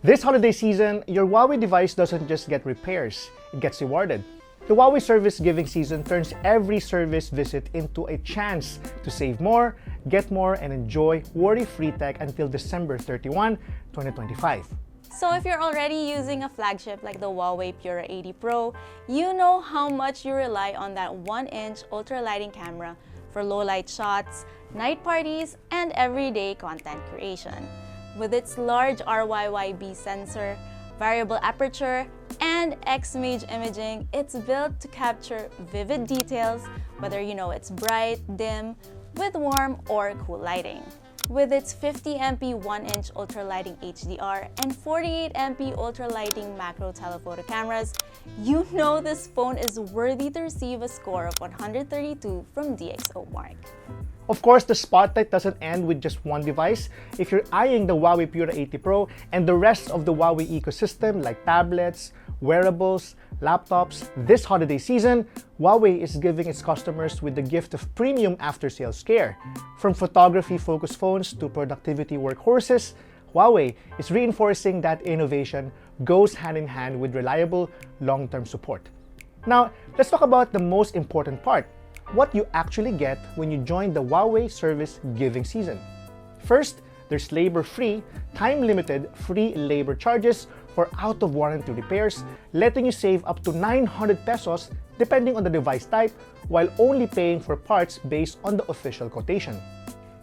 This holiday season, your Huawei device doesn't just get repairs, it gets rewarded. The Huawei service giving season turns every service visit into a chance to save more, get more, and enjoy worry-free tech until December 31, 2025. So if you're already using a flagship like the HUAWEI Pura 80 Pro, you know how much you rely on that 1-inch ultra-lighting camera for low-light shots, night parties, and everyday content creation. With its large RYYB sensor, variable aperture, and X-Mage imaging, it's built to capture vivid details, whether it's bright, dim, with warm or cool lighting. With its 50MP 1-inch ultra-lighting HDR and 48MP ultra-lighting macro telephoto cameras, you know this phone is worthy to receive a score of 132 from DxOMark. Of course, the spotlight doesn't end with just one device. If you're eyeing the HUAWEI Pura 80 Pro and the rest of the Huawei ecosystem like tablets, wearables, laptops, this holiday season, Huawei is giving its customers with the gift of premium after-sales care. From photography-focused phones to productivity workhorses, Huawei is reinforcing that innovation goes hand in hand with reliable long-term support. Now, let's talk about the most important part: what you actually get when you join the Huawei service giving season. First, there's labor-free, time-limited free labor charges for out-of-warranty repairs, letting you save up to 900 pesos depending on the device type, while only paying for parts based on the official quotation.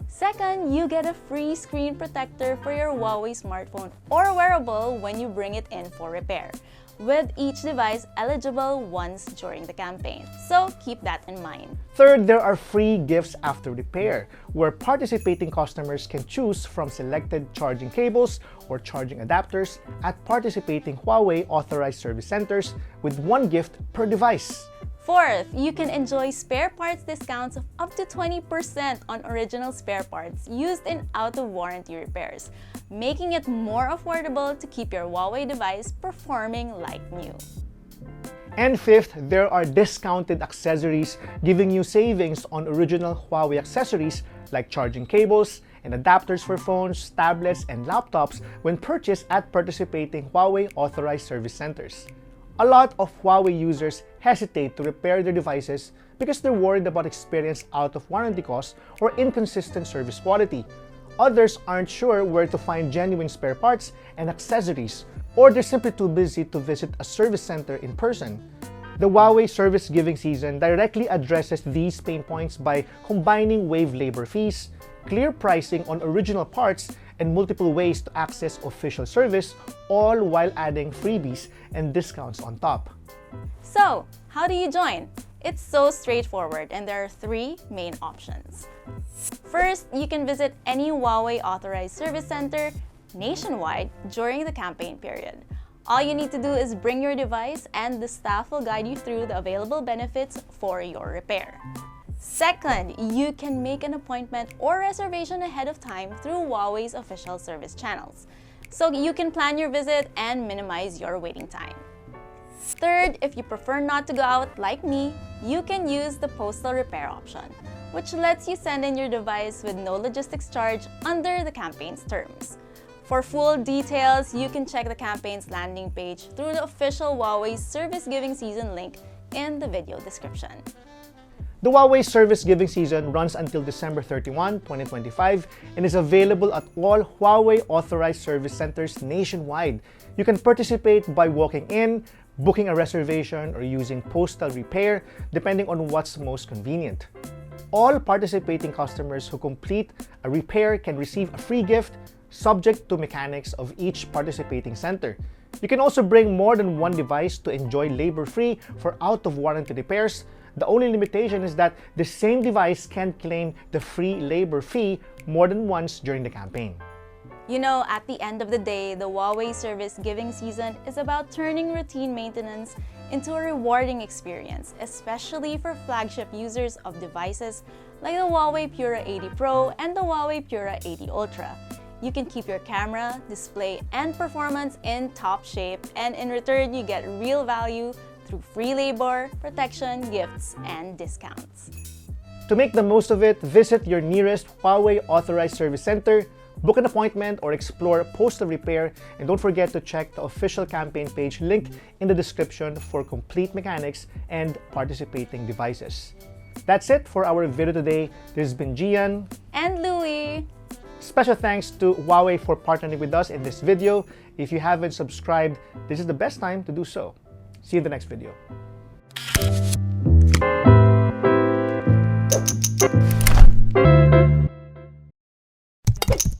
Second, you get a free screen protector for your Huawei smartphone or wearable when you bring it in for repair, with each device eligible once during the campaign. So keep that in mind. Third, there are free gifts after repair, where participating customers can choose from selected charging cables or charging adapters at participating Huawei authorized service centers with one gift per device. Fourth, you can enjoy spare parts discounts of up to 20% on original spare parts used in out-of-warranty repairs, making it more affordable to keep your Huawei device performing like new. And fifth, there are discounted accessories giving you savings on original Huawei accessories like charging cables and adapters for phones, tablets, and laptops when purchased at participating Huawei authorized service centers. A lot of Huawei users hesitate to repair their devices because they're worried about experienced out-of-warranty costs or inconsistent service quality. Others aren't sure where to find genuine spare parts and accessories, or they're simply too busy to visit a service center in person. The Huawei service giving season directly addresses these pain points by combining waived labor fees, clear pricing on original parts, and multiple ways to access official service, all while adding freebies and discounts on top. So, how do you join? It's so straightforward, and there are three main options. First, you can visit any Huawei authorized service center nationwide during the campaign period. All you need to do is bring your device, and the staff will guide you through the available benefits for your repair. Second, you can make an appointment or reservation ahead of time through Huawei's official service channels, so you can plan your visit and minimize your waiting time. Third, if you prefer not to go out like me, you can use the Postal Repair option, which lets you send in your device with no logistics charge under the campaign's terms. For full details, you can check the campaign's landing page through the official Huawei service giving season link in the video description. The Huawei service giving season runs until December 31, 2025 and is available at all Huawei authorized service centers nationwide. You can participate by walking in, booking a reservation, or using Postal Repair, depending on what's most convenient. All participating customers who complete a repair can receive a free gift subject to mechanics of each participating center. You can also bring more than one device to enjoy labor-free for out-of-warranty repairs. The only limitation is that the same device can claim the free labor fee more than once during the campaign. You know, at the end of the day, the Huawei service giving season is about turning routine maintenance into a rewarding experience, especially for flagship users of devices like the Huawei Pura 80 Pro and the Huawei Pura 80 Ultra. You can keep your camera, display, and performance in top shape, and in return, you get real value through free labor, protection, gifts, and discounts. To make the most of it, visit your nearest Huawei authorized service center, Book an appointment or explore Postal Repair, and don't forget to check the official campaign page linked in the description for complete mechanics and participating devices. That's it for our video today. This has been Gian And Louie. Special thanks to Huawei for partnering with us in this video. If you haven't subscribed, this is the best time to do so. See you in the next video.